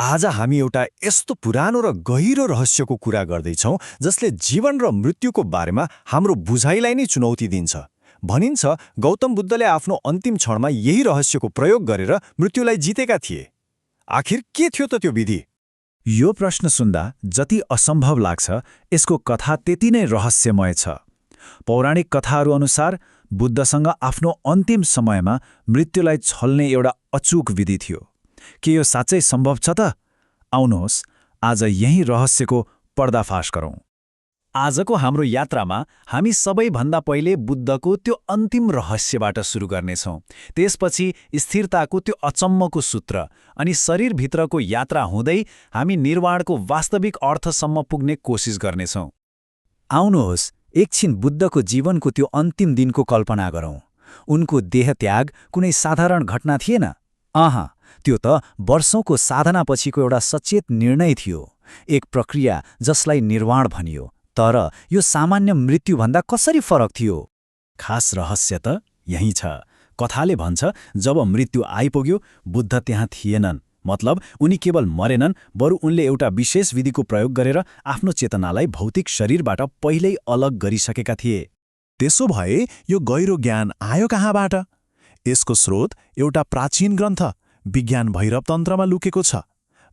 आज हामी एउटा यस्तो पुरानो र गहिरो रहस्यको कुरा गर्दैछौँ जसले जीवन र मृत्युको बारेमा हाम्रो बुझाइलाई नै चुनौती दिन्छ। भनिन्छ गौतम बुद्धले आफ्नो अन्तिम क्षणमा यही रहस्यको प्रयोग गरेर मृत्युलाई जितेका थिए। आखिर के थियो त त्यो विधि? यो प्रश्न सुन्दा जति असम्भव लाग्छ, यसको कथा त्यति नै रहस्यमय छ। पौराणिक कथाहरू अनुसार बुद्धसँग आफ्नो अन्तिम समयमा मृत्युलाई छल्ने एउटा अचूक विधि थियो। के यो साँच्चै सम्भव छ त? आउनुहोस् आज यही रहस्यको पर्दाफास गरौँ। आजको हाम्रो यात्रामा हामी सबैभन्दा पहिले बुद्धको त्यो अन्तिम रहस्यबाट सुरु गर्नेछौँ। त्यसपछि स्थिरताको त्यो अचम्मको सूत्र अनि शरीरभित्रको यात्रा हुँदै हामी निर्वाणको वास्तविक अर्थसम्म पुग्ने कोसिस गर्नेछौँ। आउनुहोस् एकछिन बुद्धको जीवनको त्यो अन्तिम दिनको कल्पना गरौँ। उनको देहत्याग कुनै साधारण घटना थिएन। त्यो त वर्षौंको साधनापछिको एउटा सचेत निर्णय थियो, एक प्रक्रिया जसलाई निर्वाण भनियो। तर यो सामान्य मृत्युभन्दा कसरी फरक थियो? खास रहस्य त यही छ। कथाले भन्छ जब मृत्यु आइपुग्यो बुद्ध त्यहाँ थिएनन्। मतलब उनी केवल मरेनन्, बरु उनले एउटा विशेष विधिको प्रयोग गरेर आफ्नो चेतनालाई भौतिक शरीरबाट पहिल्यै अलग गरिसकेका थिए। त्यसो भए यो गहिरो ज्ञान आयो कहाँबाट? यसको स्रोत एउटा प्राचीन ग्रन्थ विज्ञान भैरवतन्त्रमा लुकेको छ।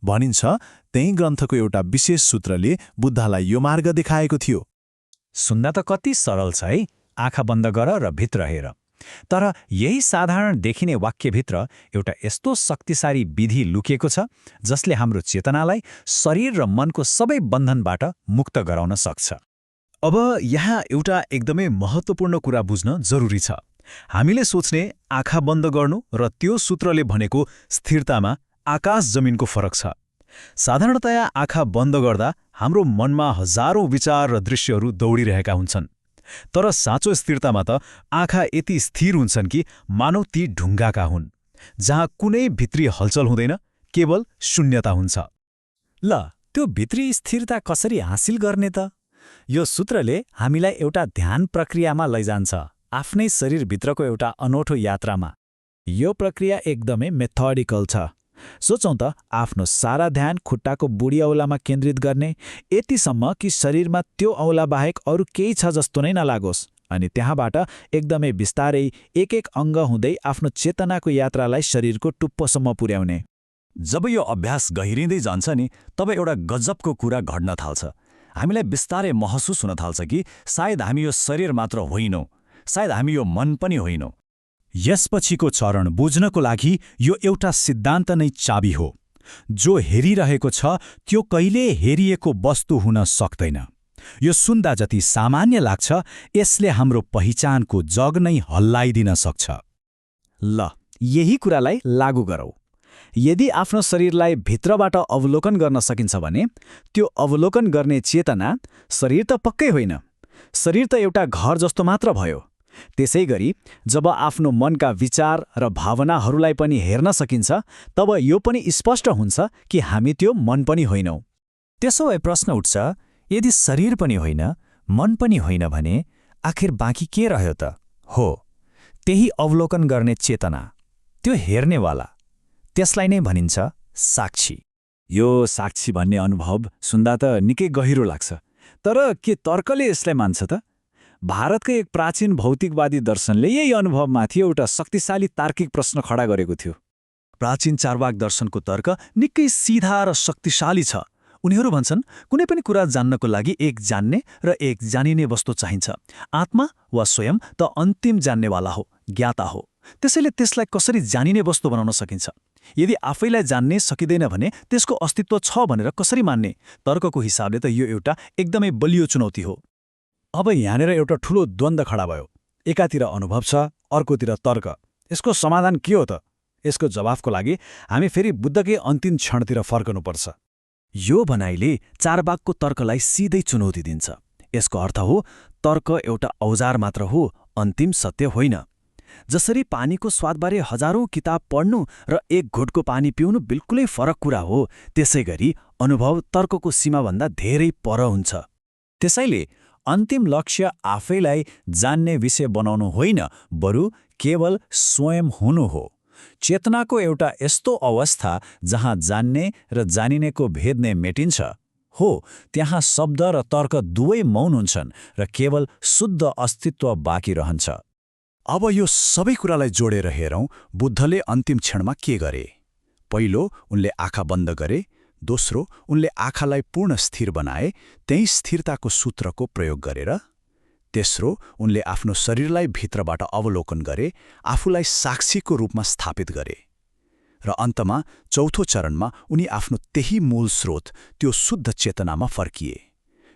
भनिन्छ त्यही ग्रन्थको एउटा विशेष सूत्रले बुद्धलाई यो मार्ग देखाएको थियो। सुन्दा त कति सरल छ है। आँखा बन्द गर र भित्र हेर। तर यही साधारण देखिने वाक्यभित्र एउटा यस्तो शक्तिशाली विधि लुकेको छ जसले हाम्रो चेतनालाई शरीर र मनको सबै बन्धनबाट मुक्त गराउन सक्छ। अब यहाँ एउटा एकदमै महत्त्वपूर्ण कुरा बुझ्न जरुरी छ। हामीले सोच्ने आँखा बन्द गर्नु र त्यो सूत्रले भनेको स्थिरतामा आकाश जमिनको फरक छ। साधारणतया आँखा बन्द गर्दा हाम्रो मनमा हजारौं विचार र दृश्यहरू दौडिरहेका हुन्छन्। तर साँचो स्थिरतामा त आँखा यति स्थिर हुन्छन् कि मानौ ती ढुङ्गाका हुन्, जहाँ कुनै भित्री हलचल हुँदैन, केवल शून्यता हुन्छ। ल त्यो भित्री स्थिरता कसरी हासिल गर्ने त? यो सूत्रले हामीलाई एउटा ध्यान प्रक्रियामा लैजान्छ, आफ्नै शरीरभित्रको एउटा अनौठो यात्रामा। यो प्रक्रिया एकदमै मेथोडिकल छ। सोचौँ त, आफ्नो सारा ध्यान खुट्टाको बुढी औँलामा केन्द्रित गर्ने, यतिसम्म कि शरीरमा त्यो औँला बाहेक अरू केही छ जस्तो नै नलागोस्। अनि त्यहाँबाट एकदमै बिस्तारै एक एक अङ्ग हुँदै आफ्नो चेतनाको यात्रालाई शरीरको टुप्पोसम्म पुर्याउने। जब यो अभ्यास गहिरिँदै जान्छ नि, तब एउटा गजबको कुरा घट्न थाल्छ। हामीलाई बिस्तारै महसुस हुन थाल्छ कि सायद हामी यो शरीर मात्र होइनौँ, सायद हामी यो मन पनि होइनौँ। यसपछिको चरण बुझ्नको लागि यो एउटा सिद्धान्त नै चाबी हो। जो हेरिरहेको छ त्यो कहिले हेरिएको वस्तु हुन सक्दैन। यो सुन्दा जति सामान्य लाग्छ, यसले हाम्रो पहिचानको जग नै हल्लाइदिन सक्छ। ल यही कुरालाई लागू गरौँ। यदि आफ्नो शरीरलाई भित्रबाट अवलोकन गर्न सकिन्छ भने त्यो अवलोकन गर्ने चेतना शरीर त पक्कै होइन। शरीर त एउटा घर जस्तो मात्र भयो। त्यसैगरी जब आफ्नो मनका विचार र भावनाहरूलाई पनि हेर्न सकिन्छ, तब यो पनि स्पष्ट हुन्छ कि हामी त्यो मन पनि होइनौँ। त्यसो भए प्रश्न उठ्छ, यदि शरीर पनि होइन, मन पनि होइन भने आखिर बाँकी के रह्यो त? हो, त्यही अवलोकन गर्ने चेतना, त्यो हेर्नेवाला। त्यसलाई नै भनिन्छ साक्षी। यो साक्षी भन्ने अनुभव सुन्दा त निकै गहिरो लाग्छ। तर के तर्कले यसलाई मान्छ त? भारतकै एक प्राचीन भौतिकवादी दर्शनले यही अनुभवमाथि एउटा शक्तिशाली तार्किक प्रश्न खडा गरेको थियो। प्राचीन चार्वाक दर्शनको तर्क निकै सिधा र शक्तिशाली छ। उनीहरू भन्छन् कुनै पनि कुरा जान्नको लागि एक जान्ने र एक जानिने वस्तु चाहिन्छ। आत्मा वा स्वयं त अन्तिम जान्नेवाला हो, ज्ञाता हो। त्यसैले त्यसलाई कसरी जानिने वस्तु बनाउन सकिन्छ? यदि आफैलाई जान्ने सकिँदैन भने त्यसको अस्तित्व छ भनेर कसरी मान्ने? तर्कको हिसाबले त यो एउटा एकदमै बलियो चुनौती हो। अब यहाँनिर एउटा ठूलो द्वन्द्व खडा भयो। एकातिर अनुभव छ, अर्कोतिर तर्क। यसको समाधान के हो त? यसको जवाफको लागि हामी फेरि बुद्धकै अन्तिम क्षणतिर फर्कनुपर्छ। यो भनाइले चारवाकको तर्कलाई सिधै चुनौती दिन्छ। यसको अर्थ हो तर्क एउटा औजार मात्र हो, अन्तिम सत्य होइन। जसरी पानीको स्वादबारे हजारौं किताब पढ्नु र एक घुटको पानी पिउनु बिल्कुलै फरक कुरा हो, त्यसैगरी अनुभव तर्कको सीमाभन्दा धेरै पर हुन्छ। त्यसैले अन्तिम लक्ष्य आफैलाई जान्ने विषय बनाउनु होइन, बरु केवल स्वयं हुनु हो। चेतनाको एउटा यस्तो अवस्था जहाँ जान्ने र जानिनेको भेद नै मेटिन्छ। हो, त्यहाँ शब्द र तर्क दुवै मौन हुन्छन् र केवल शुद्ध अस्तित्व बाँकी रहन्छ। अब यो सबै कुरालाई जोडेर हेरौँ बुद्धले अन्तिम क्षणमा के गरे। पहिलो, उनले आँखा बन्द गरे। दोस्रो, उनले आँखालाई पूर्ण स्थिर बनाए, त्यही स्थिरताको सूत्रको प्रयोग गरेर। तेस्रो, उनले आफ्नो शरीरलाई भित्रबाट अवलोकन गरे, आफूलाई साक्षीको रूपमा स्थापित गरे। र अन्तमा चौथो चरणमा उनी आफ्नो त्यही मूल स्रोत, त्यो शुद्ध चेतनामा फर्किए।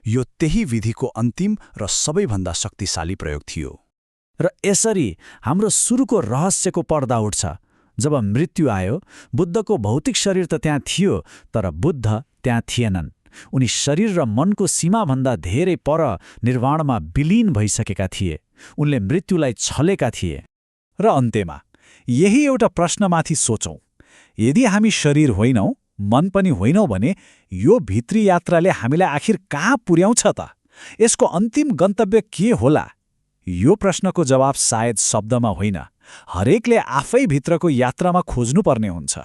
यो त्यही विधिको अन्तिम र सबैभन्दा शक्तिशाली प्रयोग थियो। र यसरी हाम्रो सुरुको रहस्यको पर्दा उठ्छ। जब मृत्यु आयो, बुद्धको भौतिक शरीर त त्यहाँ थियो, तर बुद्ध त्यहाँ थिएनन्। उनी शरीर र मनको सीमाभन्दा धेरै पर निर्वाणमा विलीन भइसकेका थिए। उनले मृत्युलाई छलेका थिए। र अन्त्यमा यही एउटा प्रश्नमाथि सोचौँ, यदि हामी शरीर होइनौँ, मन पनि होइनौँ भने यो भित्री यात्राले हामीलाई आखिर कहाँ पुर्याउँछ त? यसको अन्तिम गन्तव्य के होला? यो प्रश्नको जवाब सायद शब्दमा होइन, हरेकले आफै भित्रको यात्रामा खोज्नुपर्ने हुन्छ।